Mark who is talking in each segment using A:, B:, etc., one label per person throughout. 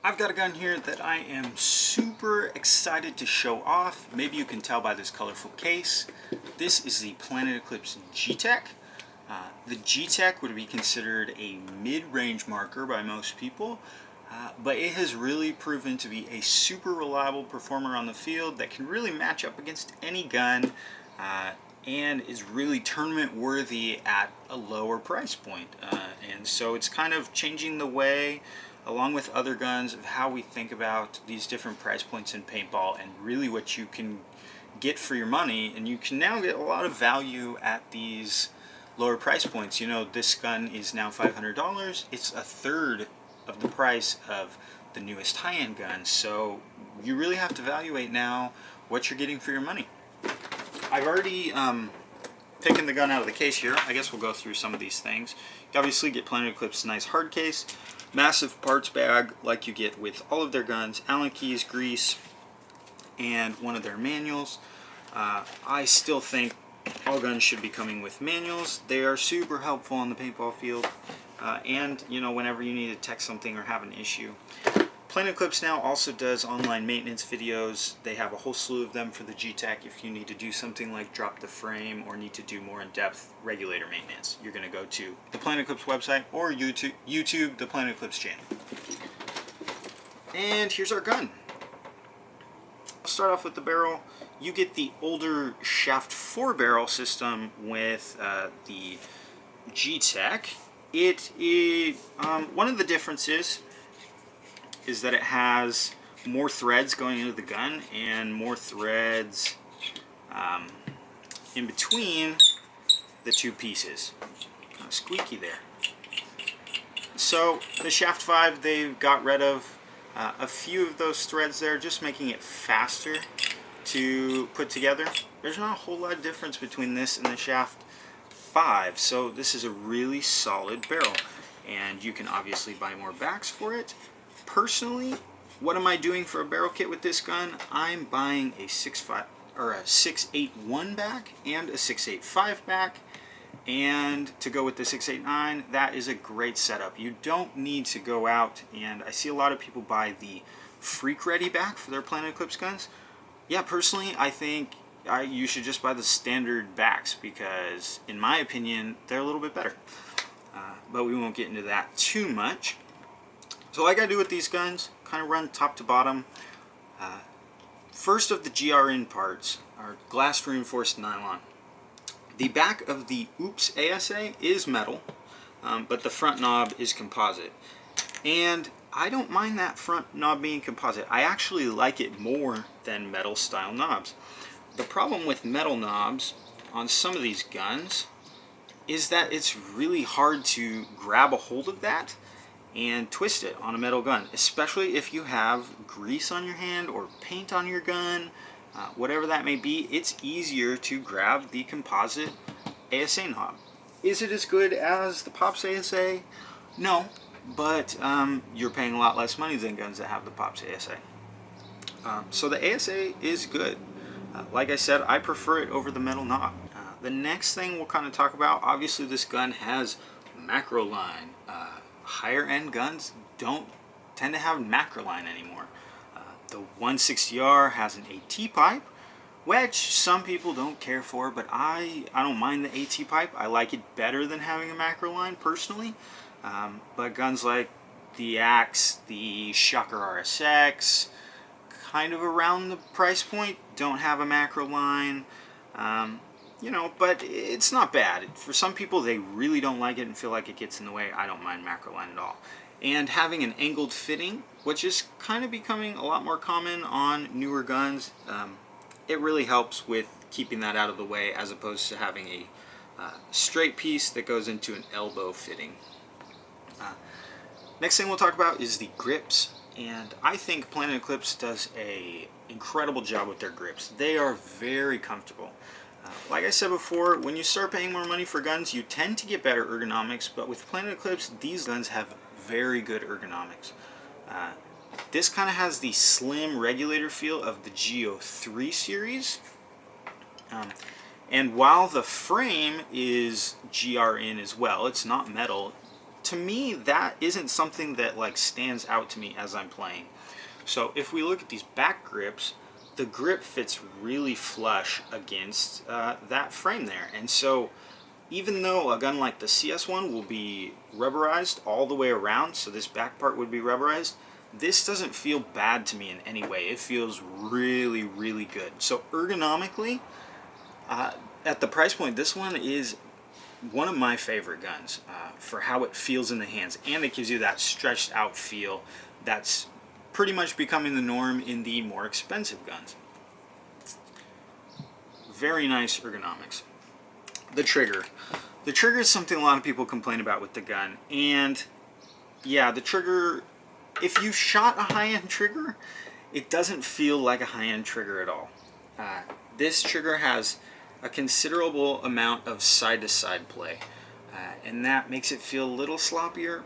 A: I've got a gun here that I am super excited to show off. Maybe you can tell by this colorful case. This is the Planet Eclipse Gtek. The Gtek would be considered a mid-range marker by most people, but it has really proven to be a super reliable performer on the field that can really match up against any gun and is really tournament worthy at a lower price point. And so it's kind of changing the way, along with other guns, of how we think about these different price points in paintball and really what you can get for your money. And you can now get a lot of value at these lower price points. You know, this gun is now $500. It's a third of the price of the newest high-end guns. So you really have to evaluate now what you're getting for your money. I've already picking the gun out of the case here. I guess we'll go through some of these things. You obviously get Planet Eclipse nice hard case, massive parts bag like you get with all of their guns, Allen keys, grease, and one of their manuals. I still think all guns should be coming with manuals. They are super helpful on the paintball field, and you know, whenever you need to text something or have an issue. Planet Eclipse now also does online maintenance videos. They have a whole slew of them for the Gtek. If you need to do something like drop the frame or need to do more in-depth regulator maintenance, you're going to go to the Planet Eclipse website or YouTube, the Planet Eclipse channel. And here's our gun. I'll start off with the barrel. You get the older shaft 4 barrel system with the Gtek. It is one of the differences is that it has more threads going into the gun and more threads in between the two pieces. Kind of squeaky there. So the shaft 5, they've got rid of a few of those threads there, just making it faster to put together. There's not a whole lot of difference between this and the shaft 5, so this is a really solid barrel, and you can obviously buy more backs for it. Personally, what am I doing for a barrel kit with this gun? I'm buying a 681 back and a 685 back, and to go with the 689, that is a great setup. You don't need to go out, and I see a lot of people buy the Freak Ready back for their Planet Eclipse guns. Yeah, personally, I think you should just buy the standard backs because, in my opinion, they're a little bit better. But we won't get into that too much. So like I do with these guns, kind of run top to bottom. First of the GRN parts are glass reinforced nylon. The back of the Oops ASA is metal, but the front knob is composite. And I don't mind that front knob being composite. I actually like it more than metal style knobs. The problem with metal knobs on some of these guns is that it's really hard to grab a hold of that and twist it on a metal gun, especially if you have grease on your hand or paint on your gun, whatever that may be. It's easier to grab the composite ASA knob. Is it as good as the Pops ASA? No, but you're paying a lot less money than guns that have the Pops ASA. So the ASA is good. Like I said, I prefer it over the metal knob. The next thing we'll kind of talk about, obviously this gun has macro line. Higher end guns don't tend to have macro line anymore. The 160R has an AT pipe, which some people don't care for, but I don't mind the AT pipe. I like it better than having a macro line personally. But guns like the Axe, the Shocker RSX, kind of around the price point, don't have a macro line. You know, but it's not bad. For some people, they really don't like it and feel like it gets in the way. I don't mind macro line at all. And having an angled fitting, which is kind of becoming a lot more common on newer guns, it really helps with keeping that out of the way as opposed to having a straight piece that goes into an elbow fitting. Next thing we'll talk about is the grips. And I think Planet Eclipse does an incredible job with their grips. They are very comfortable. Like I said before, when you start paying more money for guns, you tend to get better ergonomics, but with Planet Eclipse, these guns have very good ergonomics. This kind of has the slim regulator feel of the GO3 series. And while the frame is GRN as well, it's not metal, to me, that isn't something that like stands out to me as I'm playing. So if we look at these back grips, the grip fits really flush against that frame there. And so even though a gun like the CS1 will be rubberized all the way around, so this back part would be rubberized, this doesn't feel bad to me in any way. It feels really, really good. So ergonomically, at the price point, this one is one of my favorite guns for how it feels in the hands, and it gives you that stretched out feel that's pretty much becoming the norm in the more expensive guns. Very nice ergonomics. The trigger. The trigger is something a lot of people complain about with the gun, and yeah, the trigger, if you shot a high-end trigger, it doesn't feel like a high-end trigger at all. This trigger has a considerable amount of side-to-side play, and that makes it feel a little sloppier.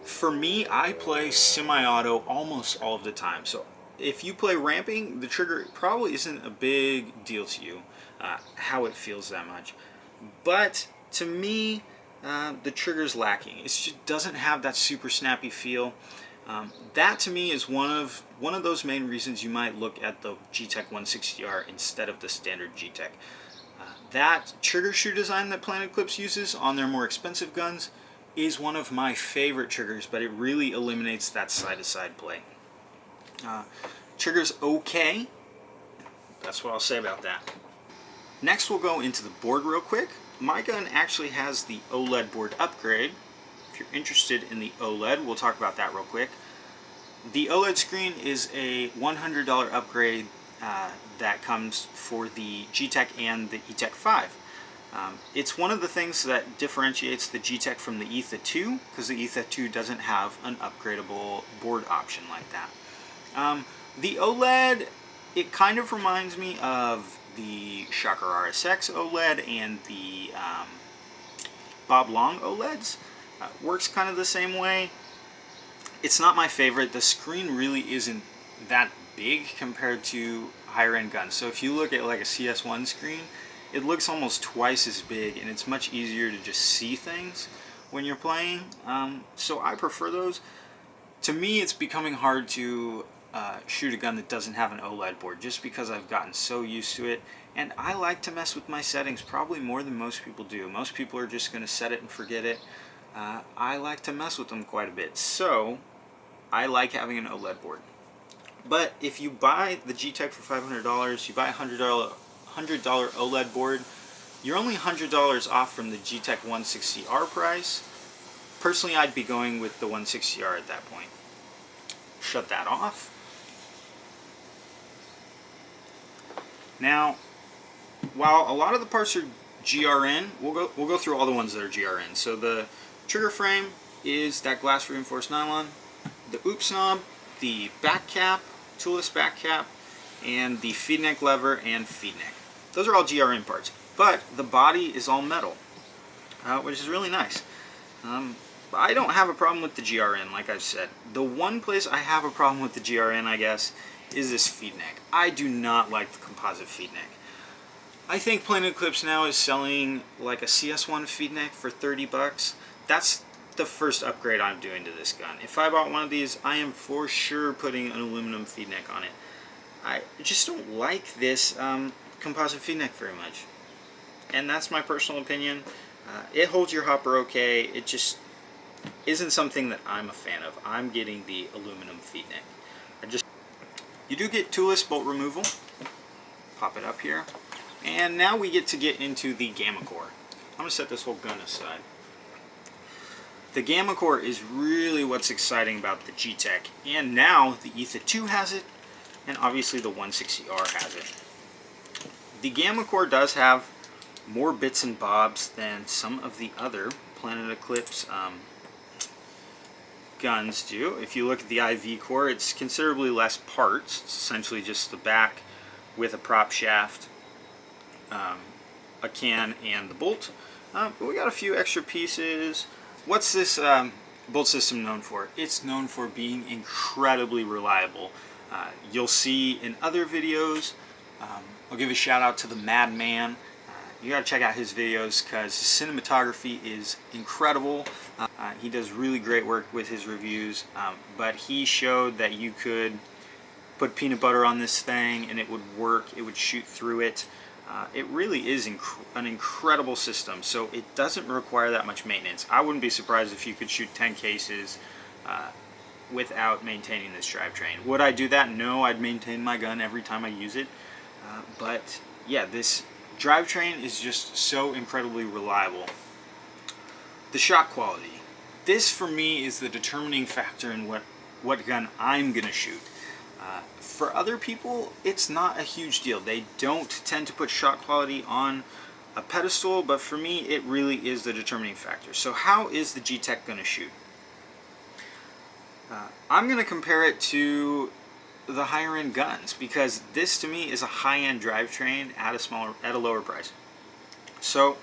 A: For me, I play semi-auto almost all of the time, so if you play ramping, the trigger probably isn't a big deal to you, how it feels that much. But to me, the trigger's lacking. It just doesn't have that super snappy feel. That to me is one of those main reasons you might look at the Gtek 160R instead of the standard Gtek. That trigger shoe design that Planet Eclipse uses on their more expensive guns is one of my favorite triggers, but it really eliminates that side-to-side play. Trigger's okay. That's what I'll say about that. Next we'll go into the board real quick. My gun actually has the OLED board upgrade. If you're interested in the OLED, we'll talk about that real quick. The OLED screen is a $100 upgrade that comes for the Gtek and the Etek 5. It's one of the things that differentiates the Gtek from the Etha 2, because the Etha 2 doesn't have an upgradable board option like that. The OLED, it kind of reminds me of the Shocker RSX OLED and the Bob Long OLEDs. Works kind of the same way. It's not my favorite. The screen really isn't that big compared to higher end guns. So if you look at like a CS1 screen, it looks almost twice as big, and it's much easier to just see things when you're playing. So I prefer those. To me, it's becoming hard to shoot a gun that doesn't have an OLED board, just because I've gotten so used to it. And I like to mess with my settings probably more than most people do. Most people are just going to set it and forget it. I like to mess with them quite a bit, so I like having an OLED board. But if you buy the Gtek for $500, you buy a $100 OLED board, you're only $100 off from the Gtek 160R price. Personally, I'd be going with the 160R at that point. Shut that off. Now, while a lot of the parts are GRN, we'll go through all the ones that are GRN. So the trigger frame is that glass reinforced nylon. The oops knob, the back cap, toolless back cap, and the feed neck lever and feed neck. Those are all GRN parts, but the body is all metal, which is really nice. I don't have a problem with the GRN, like I've said. The one place I have a problem with the GRN, I guess, is this feed neck. I do not like the composite feed neck. I think Planet Eclipse now is selling like a CS1 feed neck for 30 bucks. That's the first upgrade I'm doing to this gun. If I bought one of these, I am for sure putting an aluminum feed neck on it. I just don't like this composite feed neck very much. And that's my personal opinion. It holds your hopper okay. It just isn't something that I'm a fan of. I'm getting the aluminum feed neck. You do get toolless bolt removal. Pop it up here. And now we get into the Gamma Core. I'm going to set this whole gun aside. The Gamma Core is really what's exciting about the Gtek. And now the Etha 2 has it, and obviously the 160R has it. The Gamma Core does have more bits and bobs than some of the other Planet Eclipse guns do. If you look at the IV core, it's considerably less parts. It's essentially just the back with a prop shaft, a can, and the bolt. But we got a few extra pieces. What's this bolt system known for? It's known for being incredibly reliable. You'll see in other videos, I'll give a shout out to the Madman. you got to check out his videos because his cinematography is incredible. He does really great work with his reviews, but he showed that you could put peanut butter on this thing and it would work, it would shoot through it. It really is an incredible system, so it doesn't require that much maintenance. I wouldn't be surprised if you could shoot 10 cases without maintaining this drivetrain. Would I do that? No, I'd maintain my gun every time I use it. But yeah, this drivetrain is just so incredibly reliable. The shot quality. This for me is the determining factor in what gun I'm going to shoot. For other people, it's not a huge deal. They don't tend to put shot quality on a pedestal, but for me, it really is the determining factor. So how is the Gtek going to shoot? I'm going to compare it to the higher end guns because this to me is a high-end drivetrain at a lower price. So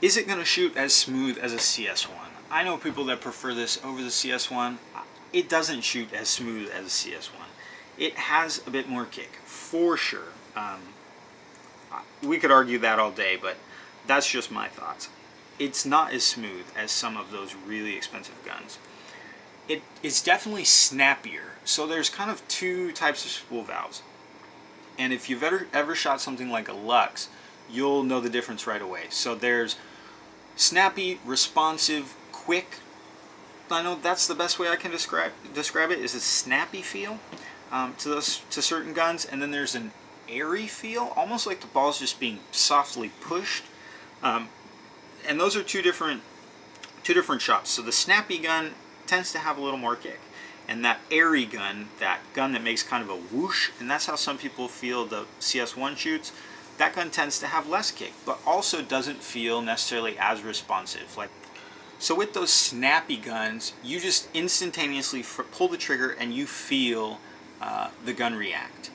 A: is it going to shoot as smooth as a CS1? I know people that prefer this over the CS1. It doesn't shoot as smooth as a CS1. It has a bit more kick, for sure. We could argue that all day, but that's just my thoughts. It's not as smooth as some of those really expensive guns. It's definitely snappier. So there's kind of two types of spool valves. And if you've ever shot something like a Lux, you'll know the difference right away. So there's snappy, responsive, quick. I know that's the best way I can describe it, is a snappy feel to certain guns, and then there's an airy feel, almost like the ball's just being softly pushed. And those are two different shots. So the snappy gun tends to have a little more kick, and that airy gun, that gun that makes kind of a whoosh, and that's how some people feel the CS1 shoots, that gun tends to have less kick, but also doesn't feel necessarily as responsive. So with those snappy guns, you just instantaneously pull the trigger and you feel the gun react.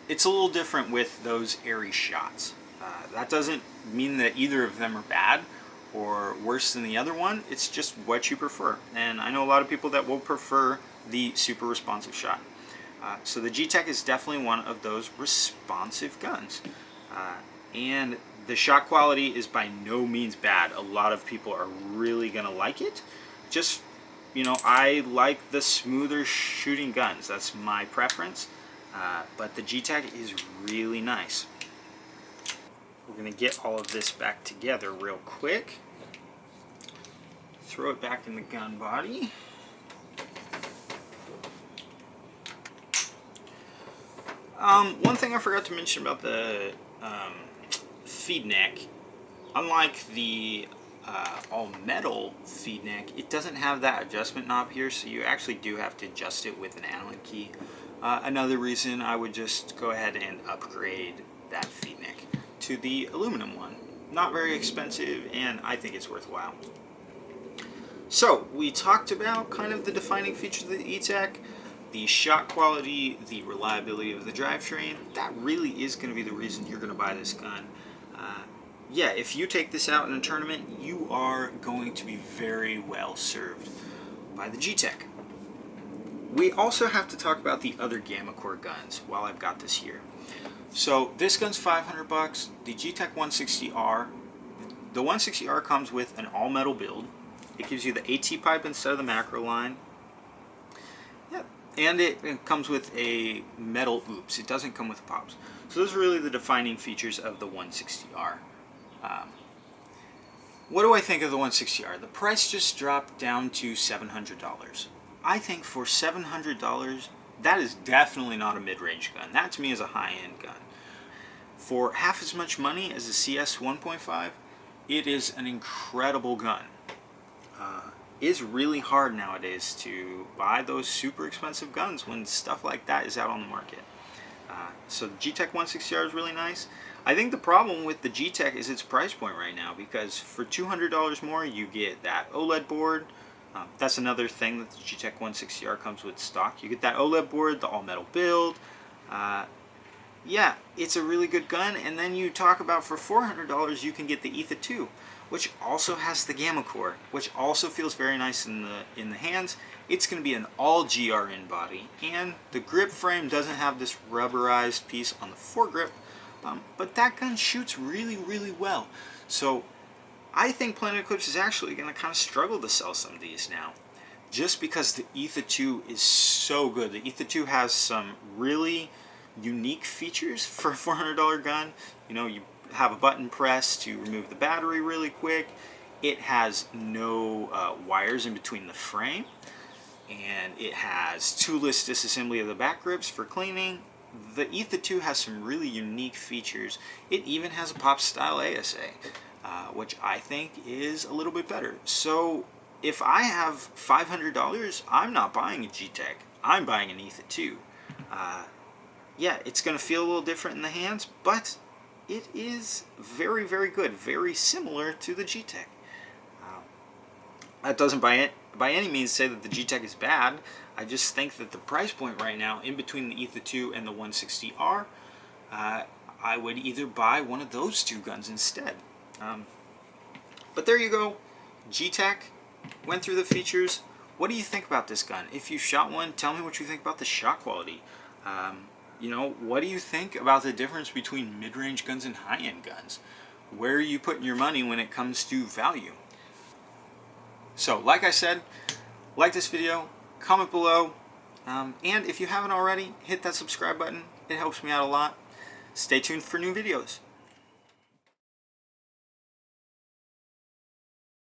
A: It's a little different with those airy shots. That doesn't mean that either of them are bad or worse than the other one. It's just what you prefer. And I know a lot of people that will prefer the super responsive shot. So the Gtek is definitely one of those responsive guns. And the shot quality is by no means bad. A lot of people are really going to like it. Just, I like the smoother shooting guns. That's my preference. But the Gtek is really nice. We're going to get all of this back together real quick. Throw it back in the gun body. One thing I forgot to mention about the feed neck, unlike the all-metal feed neck, it doesn't have that adjustment knob here, so you actually do have to adjust it with an Allen key. Another reason I would just go ahead and upgrade that feed neck to the aluminum one. Not very expensive, and I think it's worthwhile. So, we talked about kind of the defining features of the Gtek, the shot quality, the reliability of the drivetrain. That really is going to be the reason you're going to buy this gun. Yeah, if you take this out in a tournament, you are going to be very well served by the Gtek. We also have to talk about the other Gamma Core guns while I've got this here. So this gun's $500, the Gtek 160R. The 160R comes with an all-metal build. It gives you the AT pipe instead of the macro line. Yeah, and it comes with a metal oops. It doesn't come with pops. So those are really the defining features of the 160R. What do I think of the 160R? The price just dropped down to $700. I think for $700, that is definitely not a mid-range gun. That to me is a high-end gun. For half as much money as a CS 1.5, it is an incredible gun. It's really hard nowadays to buy those super expensive guns when stuff like that is out on the market. So the Gtek 160R is really nice. I think the problem with the Gtek is its price point right now, because for $200 more you get that OLED board. That's another thing that the Gtek 160R comes with stock. You get that OLED board, the all-metal build. Yeah, it's a really good gun. And then you talk about for $400 you can get the Etha 2, which also has the Gamma Core, which also feels very nice in the hands. It's going to be an all GRN body, and the grip frame doesn't have this rubberized piece on the foregrip, but that gun shoots really, really well. So I think Planet Eclipse is actually going to kind of struggle to sell some of these now, just because the Ether 2 is so good. The Ether 2 has some really unique features for a $400 gun. You know, you have a button press to remove the battery really quick. It has no wires in between the frame, and it has toolless disassembly of the back grips for cleaning. The Ether 2 has some really unique features. It even has a pop style ASA, which I think is a little bit better. So if I have $500, I'm not buying a Gtek. I'm buying an Ether 2. Yeah, it's going to feel a little different in the hands, but it is very, very good. Very similar to the Gtek. That doesn't by any means say that the Gtek is bad. I just think that the price point right now, in between the Ether 2 and the 160R, I would either buy one of those two guns instead. But there you go. Gtek, went through the features. What do you think about this gun? If you shot one, tell me what you think about the shot quality. You know, what do you think about the difference between mid-range guns and high-end guns? Where are you putting your money when it comes to value? So, like I said, like this video, comment below, and if you haven't already, hit that subscribe button. It helps me out a lot. Stay tuned for new videos.